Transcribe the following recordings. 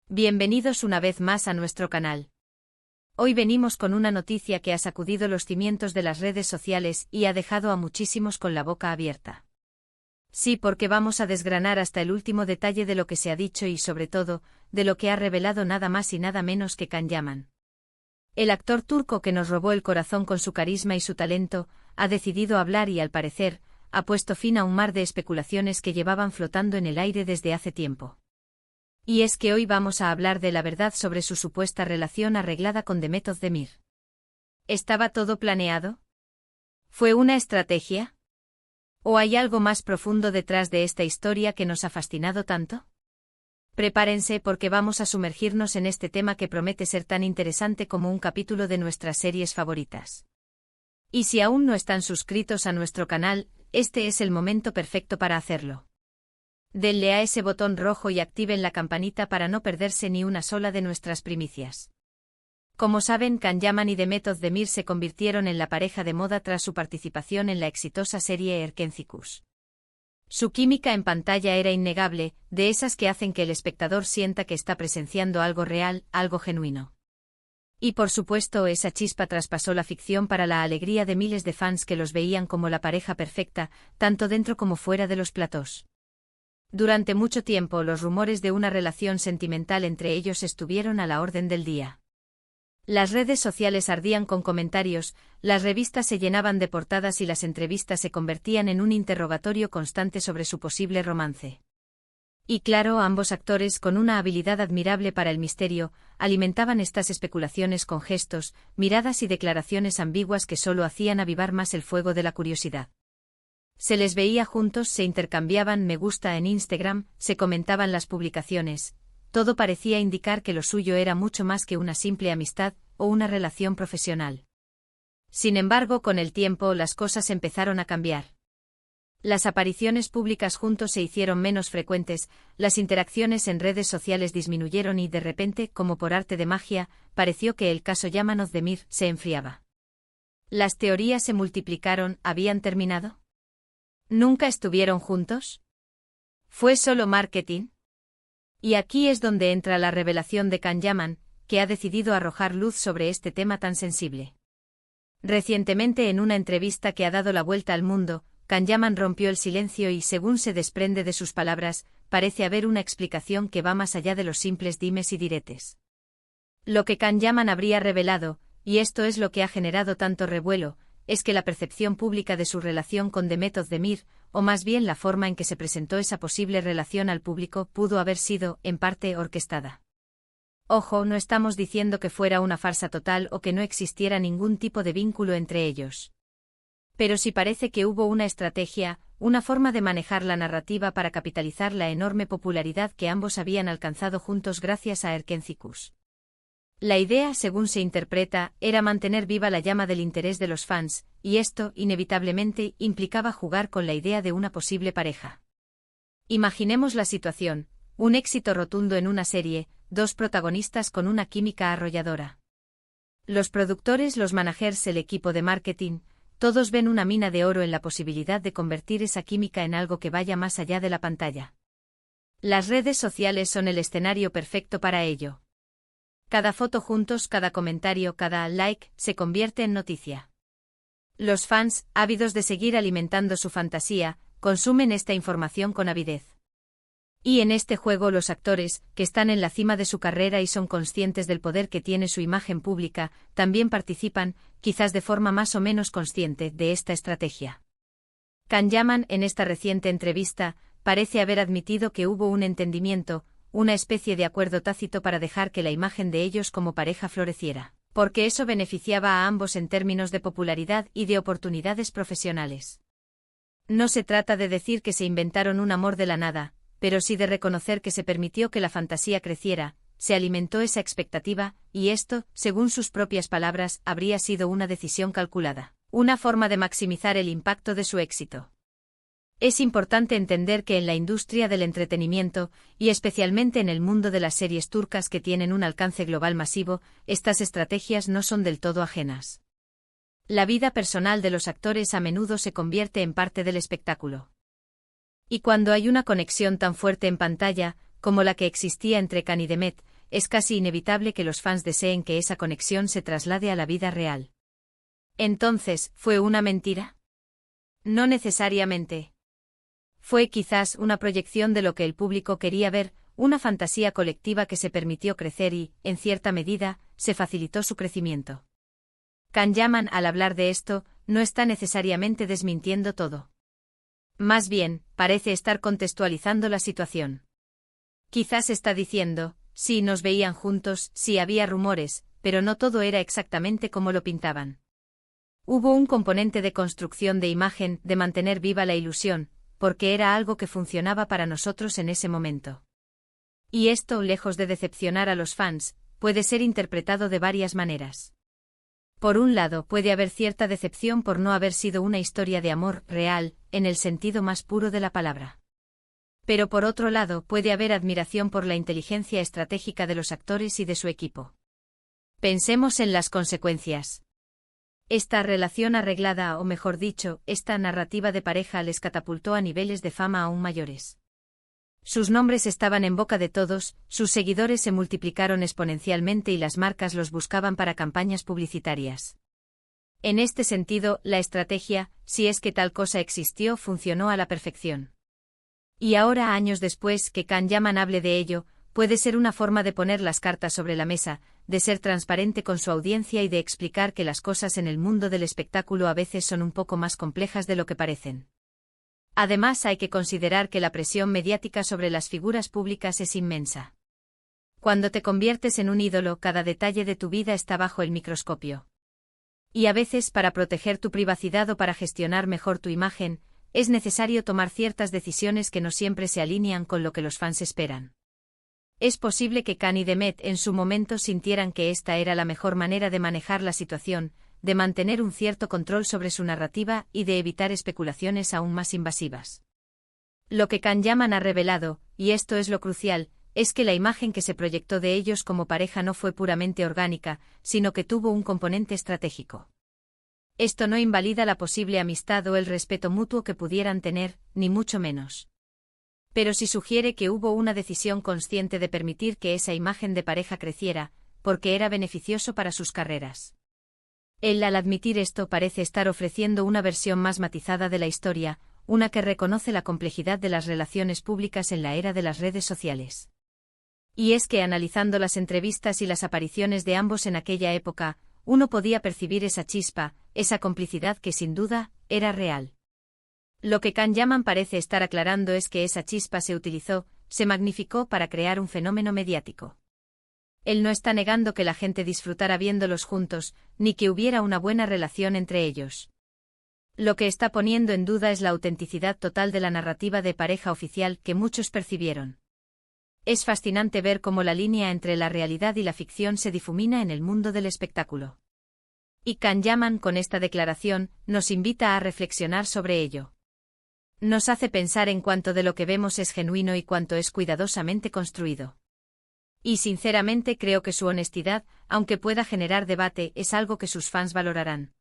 Bienvenidos una vez más a nuestro canal. Hoy venimos con una noticia que ha sacudido los cimientos de las redes sociales y ha dejado a muchísimos con la boca abierta. Sí, porque vamos a desgranar hasta el último detalle de lo que se ha dicho y sobre todo, de lo que ha revelado nada más y nada menos que Can Yaman. El actor turco que nos robó el corazón con su carisma y su talento, ha decidido hablar y al parecer, ha puesto fin a un mar de especulaciones que llevaban flotando en el aire desde hace tiempo. Y es que hoy vamos a hablar de la verdad sobre su supuesta relación arreglada con Demet Özdemir. ¿Estaba todo planeado? ¿Fue una estrategia? ¿O hay algo más profundo detrás de esta historia que nos ha fascinado tanto? Prepárense porque vamos a sumergirnos en este tema que promete ser tan interesante como un capítulo de nuestras series favoritas. Y si aún no están suscritos a nuestro canal, este es el momento perfecto para hacerlo. Denle a ese botón rojo y activen la campanita para no perderse ni una sola de nuestras primicias. Como saben, Can Yaman y Demet Özdemir se convirtieron en la pareja de moda tras su participación en la exitosa serie Erkenci. Su química en pantalla era innegable, de esas que hacen que el espectador sienta que está presenciando algo real, algo genuino. Y por supuesto, esa chispa traspasó la ficción para la alegría de miles de fans que los veían como la pareja perfecta, tanto dentro como fuera de los platós. Durante mucho tiempo los rumores de una relación sentimental entre ellos estuvieron a la orden del día. Las redes sociales ardían con comentarios, las revistas se llenaban de portadas y las entrevistas se convertían en un interrogatorio constante sobre su posible romance. Y claro, ambos actores, con una habilidad admirable para el misterio, alimentaban estas especulaciones con gestos, miradas y declaraciones ambiguas que solo hacían avivar más el fuego de la curiosidad. Se les veía juntos, se intercambiaban me gusta en Instagram, se comentaban las publicaciones, todo parecía indicar que lo suyo era mucho más que una simple amistad o una relación profesional. Sin embargo, con el tiempo las cosas empezaron a cambiar. Las apariciones públicas juntos se hicieron menos frecuentes, las interacciones en redes sociales disminuyeron y de repente, como por arte de magia, pareció que el caso Yaman Özdemir se enfriaba. Las teorías se multiplicaron, ¿habían terminado? ¿Nunca estuvieron juntos? ¿Fue solo marketing? Y aquí es donde entra la revelación de Can Yaman, que ha decidido arrojar luz sobre este tema tan sensible. Recientemente, en una entrevista que ha dado la vuelta al mundo, Can Yaman rompió el silencio y, según se desprende de sus palabras, parece haber una explicación que va más allá de los simples dimes y diretes. Lo que Can Yaman habría revelado, y esto es lo que ha generado tanto revuelo, es que la percepción pública de su relación con Demet Özdemir, o más bien la forma en que se presentó esa posible relación al público, pudo haber sido, en parte, orquestada. Ojo, no estamos diciendo que fuera una farsa total o que no existiera ningún tipo de vínculo entre ellos. Pero sí parece que hubo una estrategia, una forma de manejar la narrativa para capitalizar la enorme popularidad que ambos habían alcanzado juntos gracias a Erkenci. La idea, según se interpreta, era mantener viva la llama del interés de los fans, y esto, inevitablemente, implicaba jugar con la idea de una posible pareja. Imaginemos la situación, un éxito rotundo en una serie, dos protagonistas con una química arrolladora. Los productores, los managers, el equipo de marketing, todos ven una mina de oro en la posibilidad de convertir esa química en algo que vaya más allá de la pantalla. Las redes sociales son el escenario perfecto para ello. Cada foto juntos, cada comentario, cada like, se convierte en noticia. Los fans, ávidos de seguir alimentando su fantasía, consumen esta información con avidez. Y en este juego los actores, que están en la cima de su carrera y son conscientes del poder que tiene su imagen pública, también participan, quizás de forma más o menos consciente, de esta estrategia. Can Yaman, en esta reciente entrevista, parece haber admitido que hubo un entendimiento, una especie de acuerdo tácito para dejar que la imagen de ellos como pareja floreciera, porque eso beneficiaba a ambos en términos de popularidad y de oportunidades profesionales. No se trata de decir que se inventaron un amor de la nada, pero sí de reconocer que se permitió que la fantasía creciera, se alimentó esa expectativa, y esto, según sus propias palabras, habría sido una decisión calculada, una forma de maximizar el impacto de su éxito. Es importante entender que en la industria del entretenimiento, y especialmente en el mundo de las series turcas que tienen un alcance global masivo, estas estrategias no son del todo ajenas. La vida personal de los actores a menudo se convierte en parte del espectáculo. Y cuando hay una conexión tan fuerte en pantalla, como la que existía entre Can y Demet, es casi inevitable que los fans deseen que esa conexión se traslade a la vida real. Entonces, ¿fue una mentira? No necesariamente. Fue quizás una proyección de lo que el público quería ver, una fantasía colectiva que se permitió crecer y, en cierta medida, se facilitó su crecimiento. Kanyaman, al hablar de esto, no está necesariamente desmintiendo todo. Más bien, parece estar contextualizando la situación. Quizás está diciendo, sí, nos veían juntos, sí había rumores, pero no todo era exactamente como lo pintaban. Hubo un componente de construcción de imagen, de mantener viva la ilusión, porque era algo que funcionaba para nosotros en ese momento. Y esto, lejos de decepcionar a los fans, puede ser interpretado de varias maneras. Por un lado, puede haber cierta decepción por no haber sido una historia de amor real, en el sentido más puro de la palabra. Pero por otro lado, puede haber admiración por la inteligencia estratégica de los actores y de su equipo. Pensemos en las consecuencias. Esta relación arreglada, o mejor dicho, esta narrativa de pareja les catapultó a niveles de fama aún mayores. Sus nombres estaban en boca de todos, sus seguidores se multiplicaron exponencialmente y las marcas los buscaban para campañas publicitarias. En este sentido, la estrategia, si es que tal cosa existió, funcionó a la perfección. Y ahora, años después, que Kanyaman hable de ello, puede ser una forma de poner las cartas sobre la mesa, de ser transparente con su audiencia y de explicar que las cosas en el mundo del espectáculo a veces son un poco más complejas de lo que parecen. Además, hay que considerar que la presión mediática sobre las figuras públicas es inmensa. Cuando te conviertes en un ídolo, cada detalle de tu vida está bajo el microscopio. Y a veces, para proteger tu privacidad o para gestionar mejor tu imagen, es necesario tomar ciertas decisiones que no siempre se alinean con lo que los fans esperan. Es posible que Kan y Demet en su momento sintieran que esta era la mejor manera de manejar la situación, de mantener un cierto control sobre su narrativa y de evitar especulaciones aún más invasivas. Lo que Kanyaman ha revelado, y esto es lo crucial, es que la imagen que se proyectó de ellos como pareja no fue puramente orgánica, sino que tuvo un componente estratégico. Esto no invalida la posible amistad o el respeto mutuo que pudieran tener, ni mucho menos. Pero sí sugiere que hubo una decisión consciente de permitir que esa imagen de pareja creciera, porque era beneficioso para sus carreras. Él, al admitir esto, parece estar ofreciendo una versión más matizada de la historia, una que reconoce la complejidad de las relaciones públicas en la era de las redes sociales. Y es que, analizando las entrevistas y las apariciones de ambos en aquella época, uno podía percibir esa chispa, esa complicidad que sin duda, era real. Lo que Kanyaman parece estar aclarando es que esa chispa se utilizó, se magnificó para crear un fenómeno mediático. Él no está negando que la gente disfrutara viéndolos juntos, ni que hubiera una buena relación entre ellos. Lo que está poniendo en duda es la autenticidad total de la narrativa de pareja oficial que muchos percibieron. Es fascinante ver cómo la línea entre la realidad y la ficción se difumina en el mundo del espectáculo. Y Kanyaman, con esta declaración, nos invita a reflexionar sobre ello. Nos hace pensar en cuánto de lo que vemos es genuino y cuánto es cuidadosamente construido. Y sinceramente creo que su honestidad, aunque pueda generar debate, es algo que sus fans valorarán.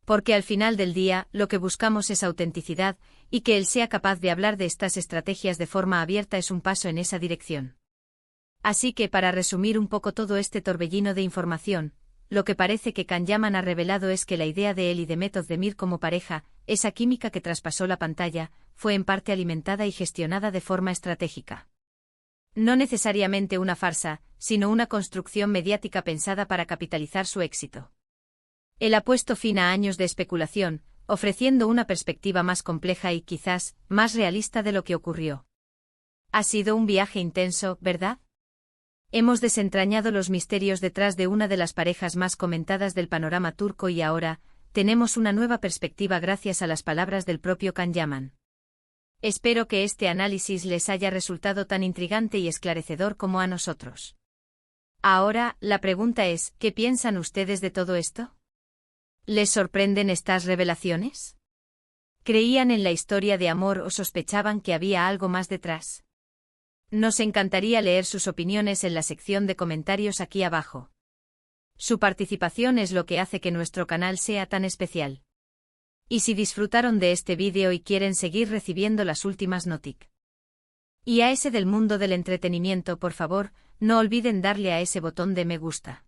Porque al final del día, lo que buscamos es autenticidad, y que él sea capaz de hablar de estas estrategias de forma abierta es un paso en esa dirección. Así que, para resumir un poco todo este torbellino de información, lo que parece que Kanyaman ha revelado es que la idea de él y de Ozdemir como pareja, esa química que traspasó la pantalla, fue en parte alimentada y gestionada de forma estratégica. No necesariamente una farsa, sino una construcción mediática pensada para capitalizar su éxito. Él ha puesto fin a años de especulación, ofreciendo una perspectiva más compleja y quizás más realista de lo que ocurrió. Ha sido un viaje intenso, ¿verdad? Hemos desentrañado los misterios detrás de una de las parejas más comentadas del panorama turco y ahora, tenemos una nueva perspectiva gracias a las palabras del propio Kanyaman. Espero que este análisis les haya resultado tan intrigante y esclarecedor como a nosotros. Ahora, la pregunta es, ¿qué piensan ustedes de todo esto? ¿Les sorprenden estas revelaciones? ¿Creían en la historia de amor o sospechaban que había algo más detrás? Nos encantaría leer sus opiniones en la sección de comentarios aquí abajo. Su participación es lo que hace que nuestro canal sea tan especial. Y si disfrutaron de este vídeo y quieren seguir recibiendo las últimas notic. Y a ese del mundo del entretenimiento, por favor, no olviden darle a ese botón de me gusta.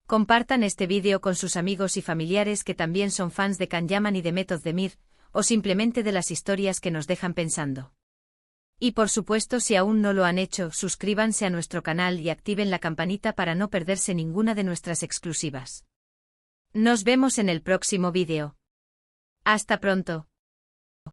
Compartan este vídeo con sus amigos y familiares que también son fans de Can Yaman y de Method Demir, o simplemente de las historias que nos dejan pensando. Y por supuesto, si aún no lo han hecho, suscríbanse a nuestro canal y activen la campanita para no perderse ninguna de nuestras exclusivas. Nos vemos en el próximo vídeo. Hasta pronto.